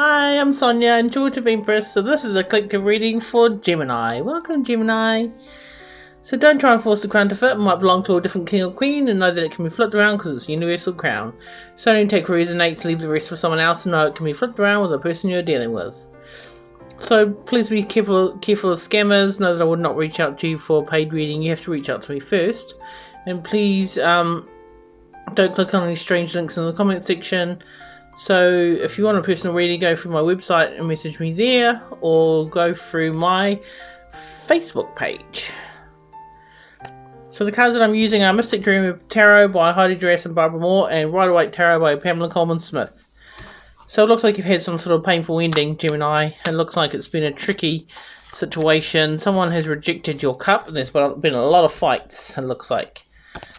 Hi, I'm Sonia, intuitive Empress. So this is a collective reading for Gemini. Welcome, Gemini. So don't try and force the crown to fit. It might belong to a different king or queen, and know that it can be flipped around because it's a universal crown. So don't take resonate to leave the rest for someone else, and know it can be flipped around with the person you're dealing with. So please be careful of scammers. Know that I would not reach out to you for a paid reading. You have to reach out to me first. And please don't click on any strange links in the comment section. So if you want a personal reading, go through my website and message me there, or go through my Facebook page. So the cards that I'm using are Mystic Dream Tarot by Heidi, Darras and Barbara Moore, and Rider Waite Tarot by Pamela Coleman Smith. So it looks like you've had some sort of painful ending, Gemini. It looks like it's been a tricky situation. Someone has rejected your cup, and there's been a lot of fights, it looks like.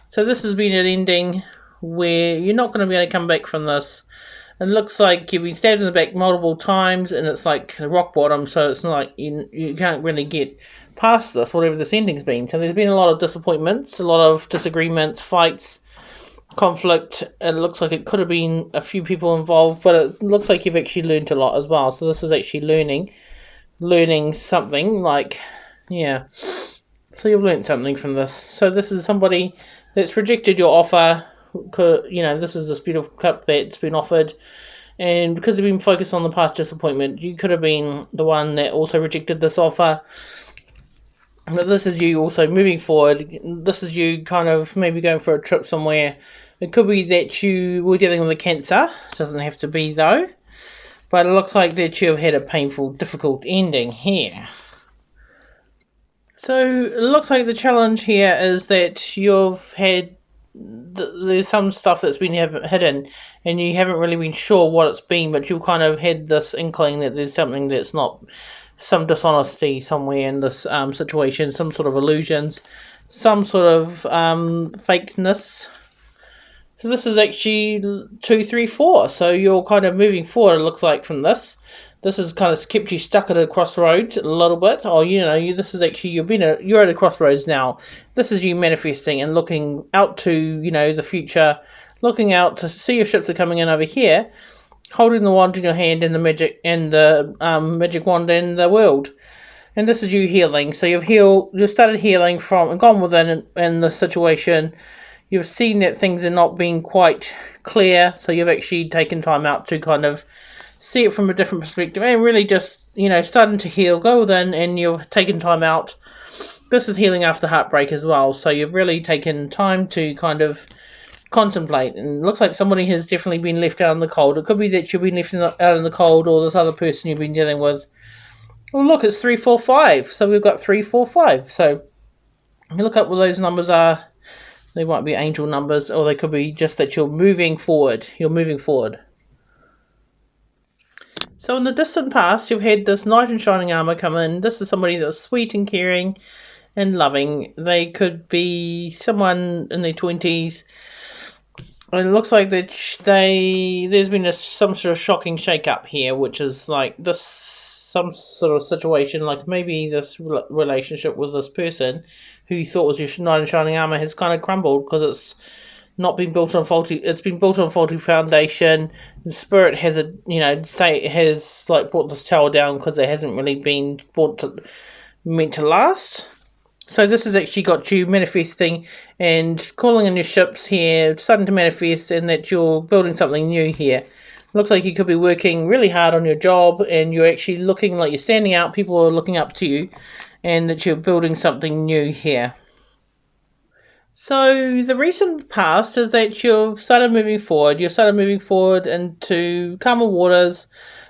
So this has been an ending where you're not going to be able to come back from this. It looks like you've been stabbed in the back multiple times, and it's like the rock bottom, so it's not like you can't really get past this, whatever this ending's been. So there's been a lot of disappointments, a lot of disagreements, fights, conflict. It looks like it could have been a few people involved, but it looks like you've actually learned a lot as well. So this is actually learning something, like, yeah. So you've learned something from this. So this is somebody that's rejected your offer. You know, this is this beautiful cup that's been offered, and because they've been focused on the past disappointment, you could have been the one that also rejected this offer. But this is you also moving forward. This is you kind of maybe going for a trip somewhere. It could be that you were dealing with a cancer. It doesn't have to be though, but it looks like that you have had a painful, difficult ending here. So it looks like the challenge here is that you've had there's some stuff that's been hidden, and you haven't really been sure what it's been, but you've kind of had this inkling that there's something that's not, some dishonesty somewhere in this situation, some sort of illusions, some sort of fakeness. So this is actually 2, 3, 4. So you're kind of moving forward, it looks like, from this. This has kind of kept you stuck at a crossroads a little bit. Or, you know, this is actually, you're at a crossroads now. This is you manifesting and looking out to, you know, the future. Looking out to see your ships are coming in over here. Holding the wand in your hand and the magic wand in the world. And this is you healing. So you've started healing from and gone within in the situation. You've seen that things are not being quite clear. So you've actually taken time out to kind of see it from a different perspective, and really just, you know, starting to heal, go within, and you've taken time out. This is healing after heartbreak as well, so you've really taken time to kind of contemplate, and it looks like somebody has definitely been left out in the cold. It could be that you've been left out in the cold, or this other person you've been dealing with. Oh look, it's 3, 4, 5, so we've got 3, 4, 5. So if you look up what those numbers are, they might be angel numbers, or they could be just that you're moving forward. So in the distant past, you've had this knight in shining armour come in. This is somebody that's sweet and caring and loving. They could be someone in their 20s. And it looks like that there's been some sort of shocking shake-up here, which is like this, some sort of situation, like maybe this relationship with this person who you thought was your knight in shining armour has kind of crumbled because it's not been built on it's been built on faulty foundation. The spirit has has like brought this tower down because it hasn't really been meant to last. So this has actually got you manifesting and calling in your ships here, starting to manifest, and that you're building something new here. Looks like you could be working really hard on your job, and you're actually looking like you're standing out, people are looking up to you, and that you're building something new here. So the recent past is that you've started moving forward. You've started moving forward into calmer waters.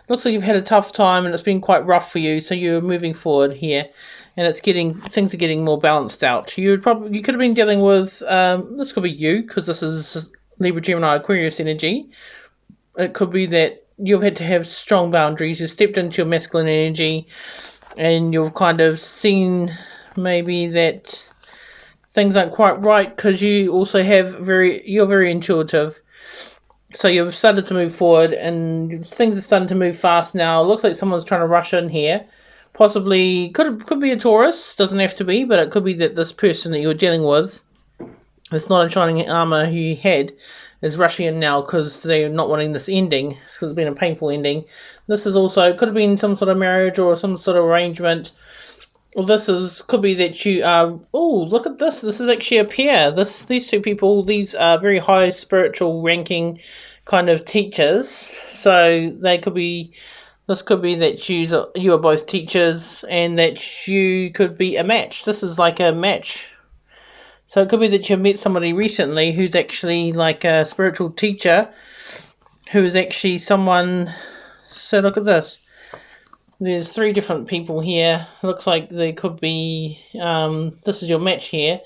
Looks like you've had a tough time and it's been quite rough for you. So you're moving forward here, and things are getting more balanced out. You could have been dealing with this could be you, because this is Libra, Gemini, Aquarius energy. It could be that you've had to have strong boundaries. You stepped into your masculine energy, and you've kind of seen maybe that things aren't quite right, because you also you're very intuitive. So you've started to move forward, and things are starting to move fast now. It looks like someone's trying to rush in here. Possibly, could be a Taurus, doesn't have to be, but it could be that this person that you're dealing with, it's not a shining armour who you had, is rushing in now because they're not wanting this ending, because it's been a painful ending. This is also, could have been some sort of marriage or some sort of arrangement. Well, could be that you are. Oh, look at this! This is actually a pair. These two people, these are very high spiritual ranking kind of teachers. So they could be. This could be that you are both teachers, and that you could be a match. This is like a match. So it could be that you met somebody recently who's actually like a spiritual teacher, who is actually someone. So look at this. There's 3 different people here. Looks like they could be, this is your match here.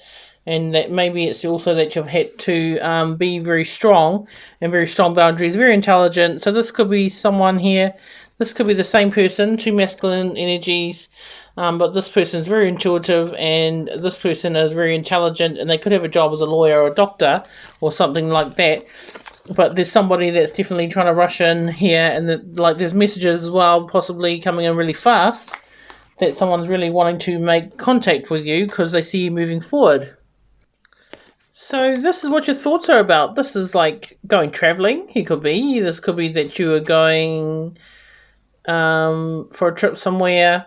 And that maybe it's also that you've had to be very strong, and very strong boundaries, very intelligent. So this could be someone here. This could be the same person, 2 masculine energies. But this person is very intuitive, and this person is very intelligent, and they could have a job as a lawyer or a doctor or something like that. But there's somebody that's definitely trying to rush in here, and there's messages as well, possibly coming in really fast, that someone's really wanting to make contact with you because they see you moving forward. So this is what your thoughts are about. This is like going traveling. It could be. This could be that you are going for a trip somewhere,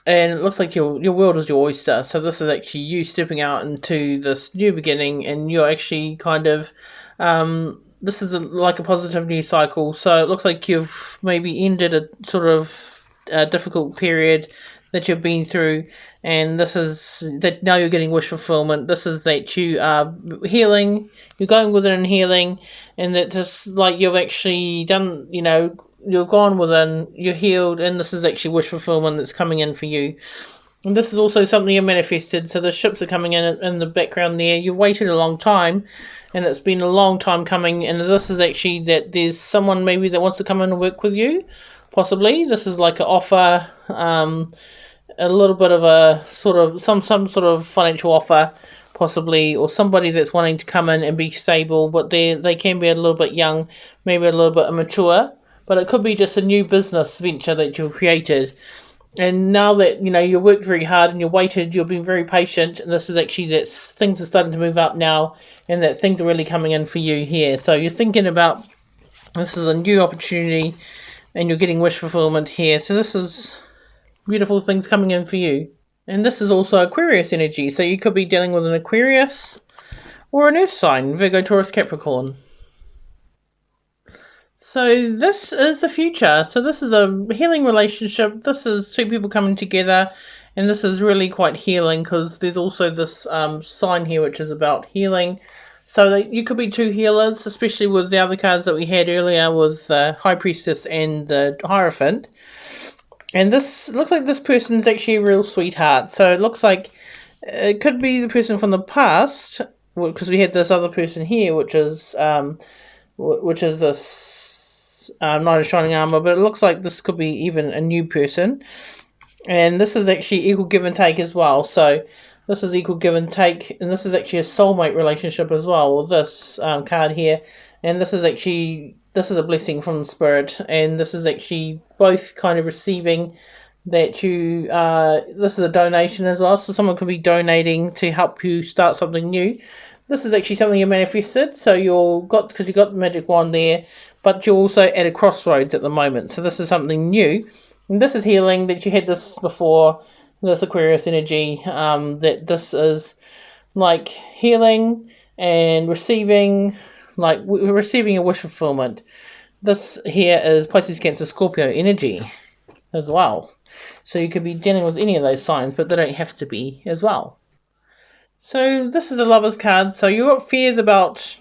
and it looks like your world is your oyster. So this is actually you stepping out into this new beginning, and you're actually kind of this is like a positive news cycle. So it looks like you've maybe ended a sort of difficult period that you've been through, and this is that now you're getting wish fulfillment. This is that you are healing, you're going within and healing, and that just like you've actually done, you're gone within, you're healed, and this is actually wish fulfillment that's coming in for you. And this is also something you manifested. So the ships are coming in the background there. You've waited a long time, and it's been a long time coming. And this is actually that there's someone maybe that wants to come in and work with you. Possibly this is like an offer, a little bit of a sort of some sort of financial offer, possibly, or somebody that's wanting to come in and be stable, but they can be a little bit young, maybe a little bit immature. But it could be just a new business venture that you've created. And now that, you worked very hard and you waited, you've been very patient, and this is actually that things are starting to move up now, and that things are really coming in for you here. So you're thinking about, this is a new opportunity, and you're getting wish fulfillment here. So this is beautiful things coming in for you. And this is also Aquarius energy. So you could be dealing with an Aquarius or an Earth sign, Virgo, Taurus, Capricorn. So this is the future. So this is a healing relationship. This is 2 people coming together, and this is really quite healing because there's also this sign here which is about healing. So that you could be 2 healers, especially with the other cards that we had earlier with the High Priestess and the Hierophant. And this looks like this person's actually a real sweetheart. So it looks like it could be the person from the past, because we had this other person here, which is this Knight of Shining Armor, but it looks like this could be even a new person. And this is actually equal give and take as well. So this is equal give and take, and this is actually a soulmate relationship as well with this card here. And this is a blessing from Spirit, and this is actually both kind of receiving that you, this is a donation as well, so someone could be donating to help you start something new. This is actually something you manifested, so because you got the magic wand there, but you're also at a crossroads at the moment, so this is something new. And this is healing, that you had this before, this Aquarius energy, that this is like healing and receiving, like we're receiving a wish fulfillment. This here is Pisces, Cancer, Scorpio energy as well. So you could be dealing with any of those signs, but they don't have to be as well. So this is a Lover's card. So you've got fears about,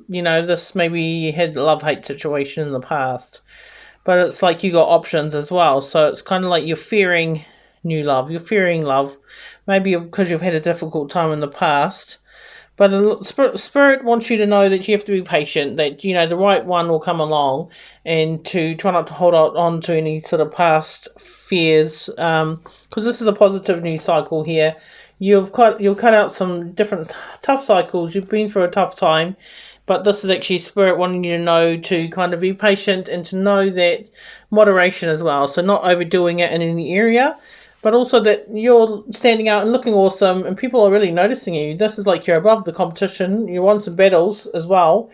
this maybe you had a love-hate situation in the past. But it's like you got options as well. So it's kind of like you're fearing new love. You're fearing love. Maybe because you've had a difficult time in the past. But Spirit wants you to know that you have to be patient, that, the right one will come along, and to try not to hold on to any sort of past fears, because this is a positive news cycle here. You'll cut out some different tough cycles. You've been through a tough time, but this is actually Spirit wanting you to know to kind of be patient and to know that moderation as well. So not overdoing it in any area, but also that you're standing out and looking awesome, and people are really noticing you. This is like you're above the competition. You won some battles as well,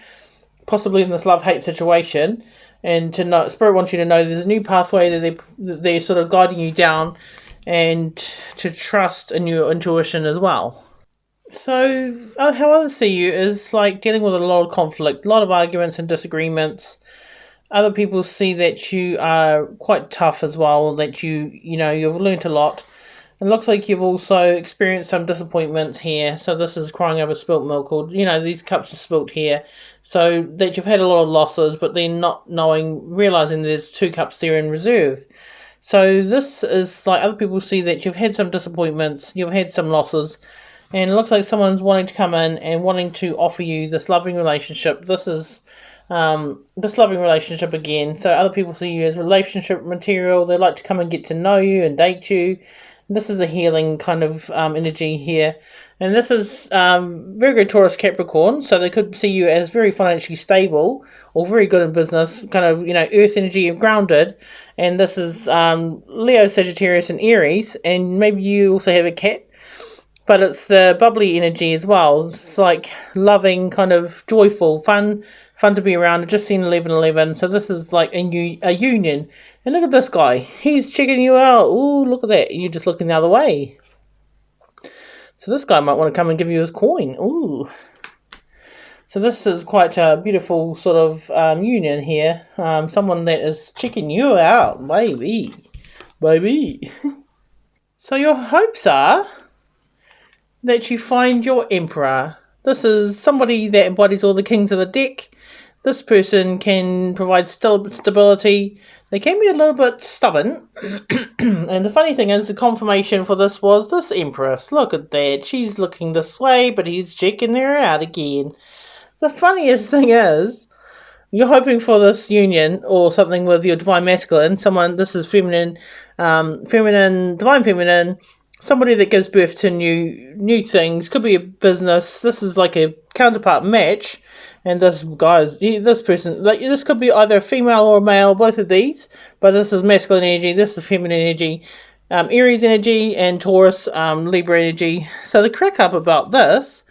possibly in this love-hate situation, and to know, Spirit wants you to know there's a new pathway that they're sort of guiding you down, and to trust in your intuition as well. So, how others see you is like dealing with a lot of conflict, a lot of arguments and disagreements. Other people see that you are quite tough as well, that you've learnt a lot. It looks like you've also experienced some disappointments here. So this is crying over spilt milk, or, these cups are spilt here. So that you've had a lot of losses, but then not realising there's 2 cups there in reserve. So this is like other people see that you've had some disappointments, you've had some losses, and it looks like someone's wanting to come in and wanting to offer you this loving relationship. This is this loving relationship again. So other people see you as relationship material. They like to come and get to know you and date you. This is a healing kind of energy here. And this is Virgo, Taurus, Capricorn. So they could see you as very financially stable or very good in business, kind of, earth energy and grounded. And this is Leo, Sagittarius, and Aries. And maybe you also have a cat. But it's the bubbly energy as well. It's like loving, kind of joyful, fun to be around. I've just seen 1111, so this is like a union. And look at this guy. He's checking you out. Ooh, look at that. You're just looking the other way. So this guy might want to come and give you his coin. Ooh. So this is quite a beautiful sort of union here. Someone that is checking you out, baby. So your hopes are that you find your Emperor. This is somebody that embodies all the kings of the deck. This person can provide stability. They can be a little bit stubborn. And the funny thing is, the confirmation for this was this Empress. Look at that. She's looking this way, but he's checking her out again. The funniest thing is, you're hoping for this union or something with your divine masculine. This is feminine, divine feminine. Somebody that gives birth to new things. Could be a business. This is like a counterpart match. And this person, like, this could be either a female or a male, both of these. But this is masculine energy. This is feminine energy. Aries energy and Taurus, Libra energy. So the crack up about this,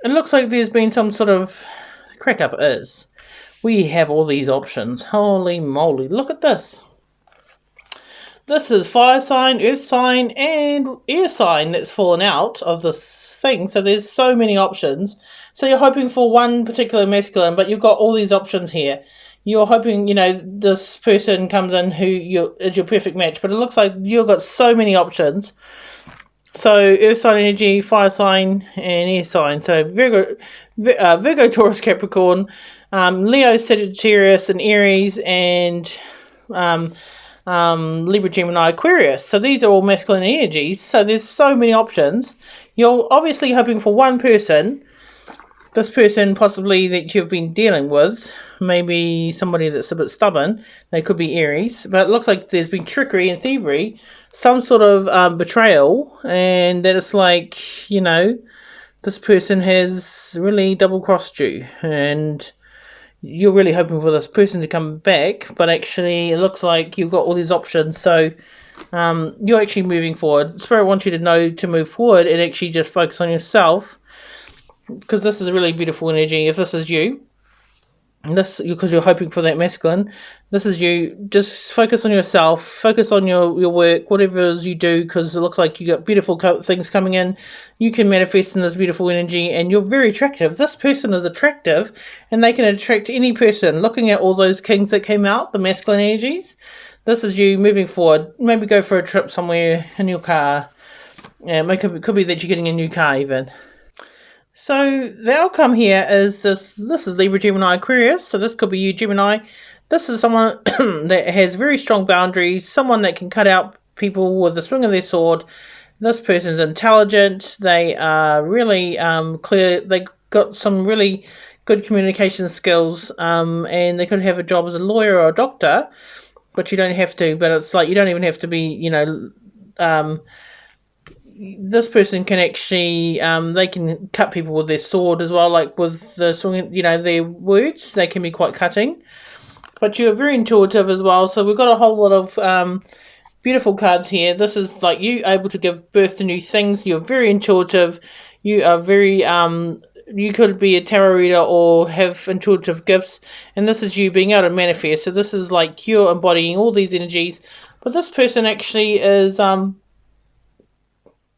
it looks like there's been some sort of crack up is. We have all these options. Holy moly. Look at this. This is fire sign, earth sign, and air sign that's fallen out of this thing. So there's so many options. So you're hoping for one particular masculine, but you've got all these options here. You're hoping, this person comes in who is your perfect match. But it looks like you've got so many options. So earth sign energy, fire sign, and air sign. So Virgo, Taurus, Capricorn, Leo, Sagittarius, and Aries, and Libra, Gemini, Aquarius. So these are all masculine energies. So there's so many options. You're obviously hoping for one person. This person possibly that you've been dealing with. Maybe somebody that's a bit stubborn. They could be Aries. But it looks like there's been trickery and thievery. Some sort of betrayal. And that it's like, this person has really double-crossed you. And you're really hoping for this person to come back, but actually it looks like you've got all these options. So you're actually moving forward. Spirit wants you to know to move forward and actually just focus on yourself, because this is a really beautiful energy. If this is you, because you're hoping for that masculine, this is you. Just focus on yourself, focus on your work, whatever it is you do, because it looks like you got beautiful things coming in. You can manifest in this beautiful energy, and you're very attractive. This person is attractive, and they can attract any person. Looking at all those kings that came out, the masculine energies, this is you moving forward. Maybe go for a trip somewhere in your car. It could be that you're getting a new car even. So the outcome here is this is Libra, Gemini, Aquarius. So this could be you, Gemini. This is someone that has very strong boundaries, someone that can cut out people with the swing of their sword. This person's intelligent. They are really clear. They got some really good communication skills, and they could have a job as a lawyer or a doctor, but you don't have to. But it's like you don't even have to be, this person can actually, they can cut people with their sword as well, like with the swing, their words, they can be quite cutting. But you're very intuitive as well, so we've got a whole lot of beautiful cards here. This is like you able to give birth to new things. You're very intuitive. You are very you could be a tarot reader or have intuitive gifts, and this is you being able to manifest. So this is like you're embodying all these energies. But this person actually is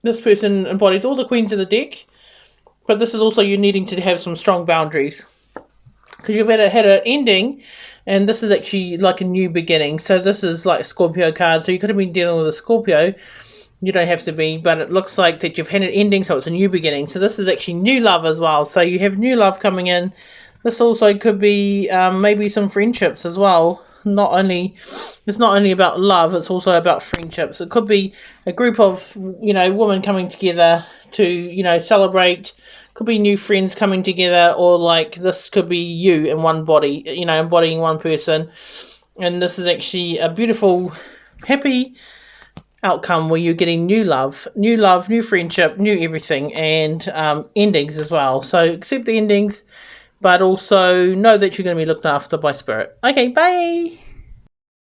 this person embodies all the queens of the deck. But this is also you needing to have some strong boundaries, because you've had an ending, and this is actually like a new beginning. So this is like a Scorpio card. So you could have been dealing with a Scorpio. You don't have to be, but it looks like that you've had an ending, so it's a new beginning. So this is actually new love as well. So you have new love coming in. This also could be maybe some friendships as well. It's not only about love, it's also about friendships. It could be a group of, women coming together to, celebrate. Could be new friends coming together, or like this could be you in one body, embodying one person. And this is actually a beautiful, happy outcome where you're getting new love, new friendship, new everything, and endings as well. So accept the endings, but also know that you're going to be looked after by spirit. Okay, bye.